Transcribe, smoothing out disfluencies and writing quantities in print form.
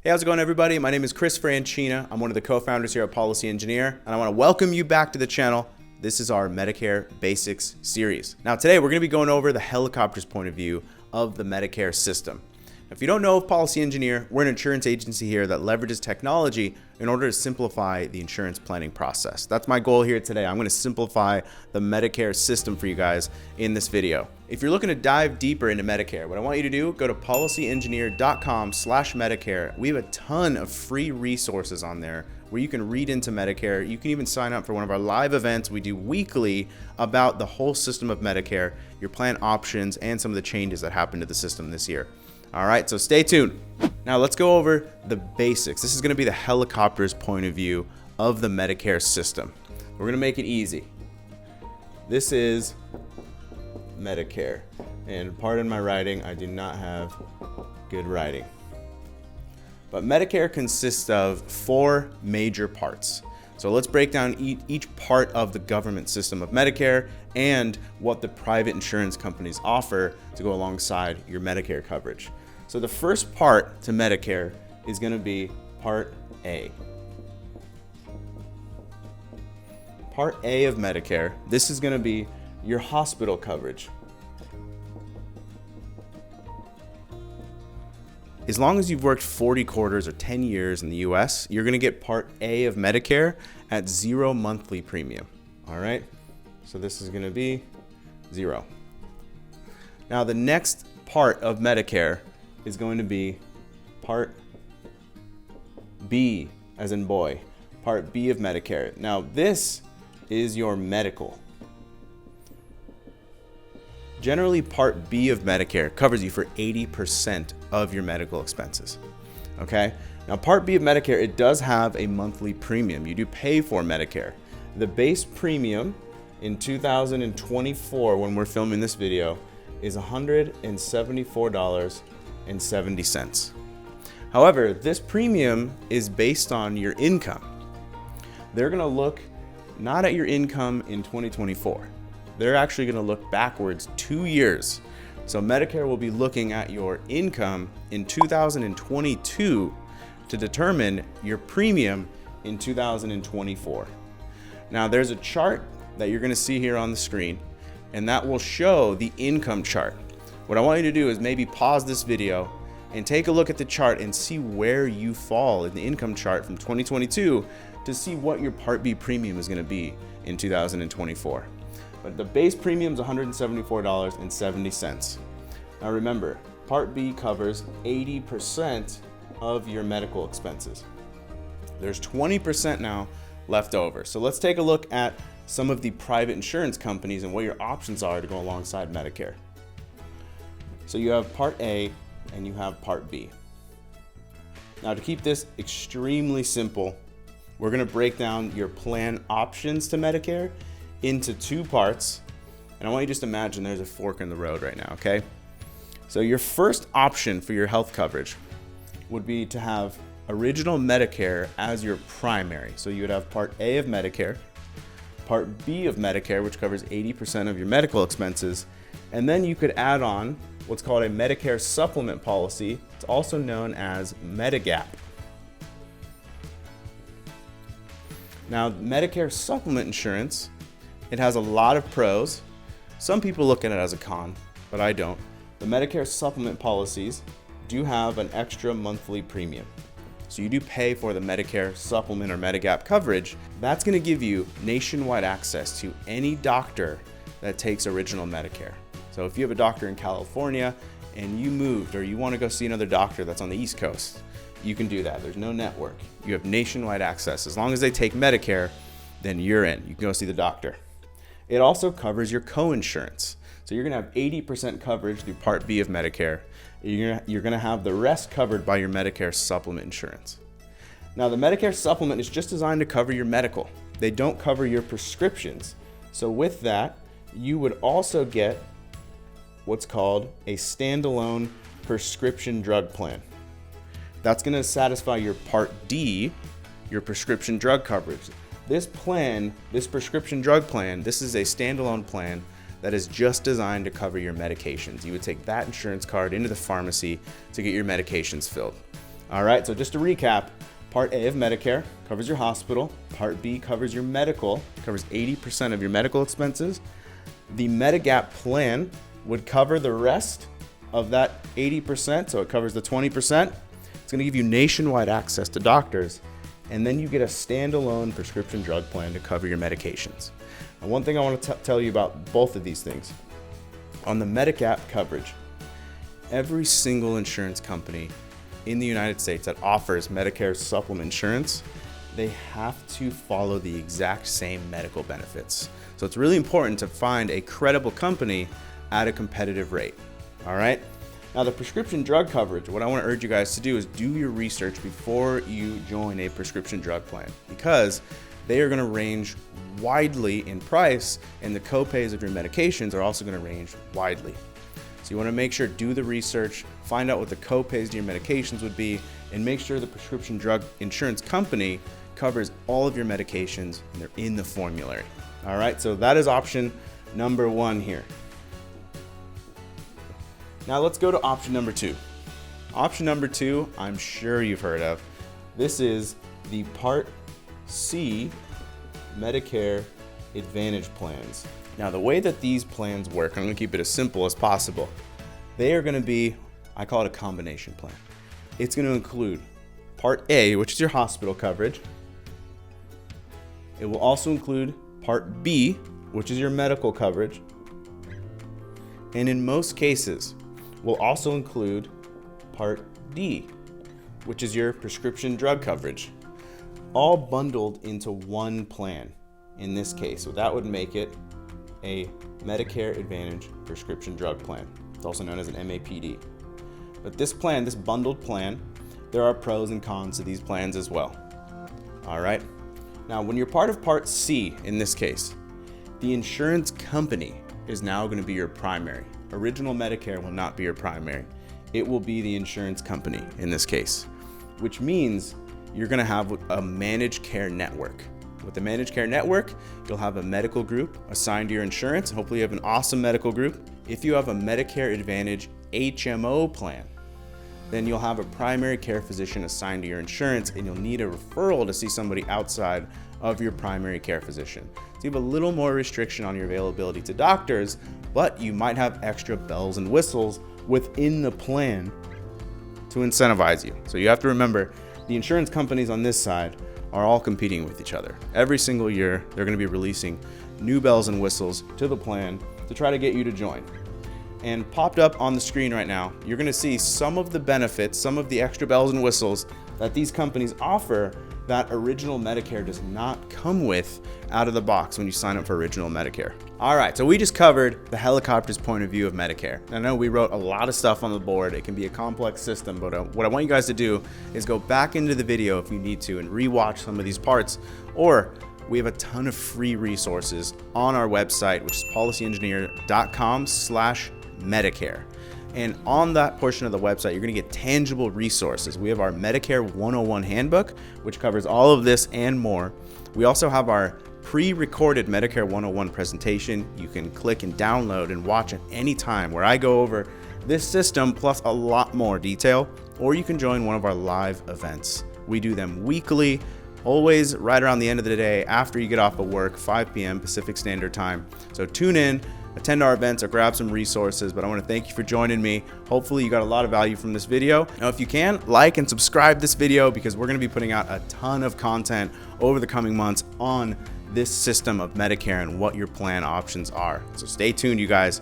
Hey, how's it going, everybody? My name is Chris Franchina. I'm one of the co-founders here at Policy Engineer, and I want to welcome you back to the channel. This is our Medicare Basics series. Now, today we're going to be going over the helicopter's point of view of the Medicare system. If you don't know of Policy Engineer, we're an insurance agency here that leverages technology in order to simplify the insurance planning process. That's my goal here today. I'm going to simplify the Medicare system for you guys in this video. If you're looking to dive deeper into Medicare, what I want you to do, go to policyengineer.com/Medicare. We have a ton of free resources on there where you can read into Medicare. You can even sign up for one of our live events we do weekly about the whole system of Medicare, your plan options, and some of the changes that happened to the system this year. All right, so stay tuned. Now let's go over the basics. This is going to be the helicopter's point of view of the Medicare system. We're going to make it easy. This is Medicare, and pardon my writing, I do not have good writing. But Medicare consists of 4 major parts. So let's break down each part of the government system of Medicare and what the private insurance companies offer to go alongside your Medicare coverage. So the first part to Medicare is going to be Part A. Part A of Medicare, this is going to be your hospital coverage. As long as you've worked 40 quarters or 10 years in the US, you're going to get Part A of Medicare at 0 monthly premium. All right, so this is going to be 0. Now the next part of Medicare is going to be Part B, as in boy, Part B of Medicare. Now this is your medical. Generally, Part B of Medicare covers you for 80% of your medical expenses. Okay? Now, Part B of Medicare, it does have a monthly premium. You do pay for Medicare. The base premium in 2024, when we're filming this video, is $174.70. However, this premium is based on your income. They're going to look not at your income in 2024. They're actually going to look backwards 2 years. So Medicare will be looking at your income in 2022 to determine your premium in 2024. Now there's a chart that you're going to see here on the screen, and that will show the income chart. What I want you to do is maybe pause this video and take a look at the chart and see where you fall in the income chart from 2022 to see what your Part B premium is going to be in 2024. But the base premium is $174.70. Now remember, Part B covers 80% of your medical expenses. There's 20% now left over. So let's take a look at some of the private insurance companies and what your options are to go alongside Medicare. So you have Part A and you have Part B. Now to keep this extremely simple, we're going to break down your plan options to Medicare into 2 parts, and I want you to just imagine there's a fork in the road right now, okay? So your first option for your health coverage would be to have original Medicare as your primary. So you would have Part A of Medicare, Part B of Medicare, which covers 80% of your medical expenses, and then you could add on what's called a Medicare Supplement policy. It's also known as Medigap. Now, Medicare Supplement insurance, it has a lot of pros. Some people look at it as a con, but I don't. The Medicare Supplement policies do have an extra monthly premium. So you do pay for the Medicare Supplement or Medigap coverage. That's going to give you nationwide access to any doctor that takes original Medicare. So if you have a doctor in California and you moved or you want to go see another doctor that's on the East Coast, you can do that. There's no network. You have nationwide access. As long as they take Medicare, then you're in. You can go see the doctor. It also covers your coinsurance. So you're going to have 80% coverage through Part B of Medicare. You're going to have the rest covered by your Medicare Supplement insurance. Now, the Medicare Supplement is just designed to cover your medical. They don't cover your prescriptions. So with that, you would also get what's called a standalone prescription drug plan. That's going to satisfy your Part D, your prescription drug coverage. This plan, this prescription drug plan, this is a standalone plan that is just designed to cover your medications. You would take that insurance card into the pharmacy to get your medications filled. All right, so just to recap, Part A of Medicare covers your hospital. Part B covers your medical, covers 80% of your medical expenses. The Medigap plan would cover the rest of that 80%, so it covers the 20%. It's gonna give you nationwide access to doctors, and then you get a standalone prescription drug plan to cover your medications. And one thing I want to tell you about both of these things. On the Medigap coverage, every single insurance company in the United States that offers Medicare Supplement insurance, they have to follow the exact same medical benefits. So it's really important to find a credible company at a competitive rate. All right. Now the prescription drug coverage, what I want to urge you guys to do is do your research before you join a prescription drug plan, because they are going to range widely in price, and the copays of your medications are also going to range widely. So you want to make sure, do the research, find out what the copays to your medications would be, and make sure the prescription drug insurance company covers all of your medications and they're in the formulary. All right, so that is option number 1 here. Now let's go to option number 2. Option number 2, I'm sure you've heard of. This is the Part C Medicare Advantage Plans. Now the way that these plans work, I'm going to keep it as simple as possible. They are going to be, I call it a combination plan. It's going to include Part A, which is your hospital coverage. It will also include Part B, which is your medical coverage. And in most cases, will also include Part D, which is your prescription drug coverage, all bundled into one plan in this case. So that would make it a Medicare Advantage prescription drug plan. It's also known as an MAPD. But this plan, this bundled plan, there are pros and cons to these plans as well. All right. Now, when you're part of Part C in this case, the insurance company is now going to be your primary. Original Medicare will not be your primary. It will be the insurance company in this case, which means you're going to have a managed care network. With the managed care network, you'll have a medical group assigned to your insurance. Hopefully you have an awesome medical group. If you have a Medicare Advantage HMO plan, then you'll have a primary care physician assigned to your insurance, and you'll need a referral to see somebody outside of your primary care physician. So you have a little more restriction on your availability to doctors, but you might have extra bells and whistles within the plan to incentivize you. So you have to remember, the insurance companies on this side are all competing with each other. Every single year, they're going to be releasing new bells and whistles to the plan to try to get you to join. And popped up on the screen right now, you're going to see some of the benefits, some of the extra bells and whistles that these companies offer that Original Medicare does not come with out of the box when you sign up for Original Medicare. All right, so we just covered the helicopter's point of view of Medicare. I know we wrote a lot of stuff on the board. It can be a complex system, but what I want you guys to do is go back into the video if you need to and rewatch some of these parts, or we have a ton of free resources on our website, which is policyengineer.com/Medicare. And on that portion of the website, you're going to get tangible resources. We have our Medicare 101 handbook, which covers all of this and more. We also have our pre-recorded Medicare 101 presentation. You can click and download and watch at any time, where I go over this system plus a lot more detail, or you can join one of our live events. We do them weekly, always right around the end of the day after you get off of work, 5 p.m. Pacific Standard Time. So tune in, attend our events, or grab some resources. But I want to thank you for joining me. Hopefully you got a lot of value from this video. Now, if you can, like and subscribe this video, because we're going to be putting out a ton of content over the coming months on this system of Medicare and what your plan options are. So stay tuned, you guys.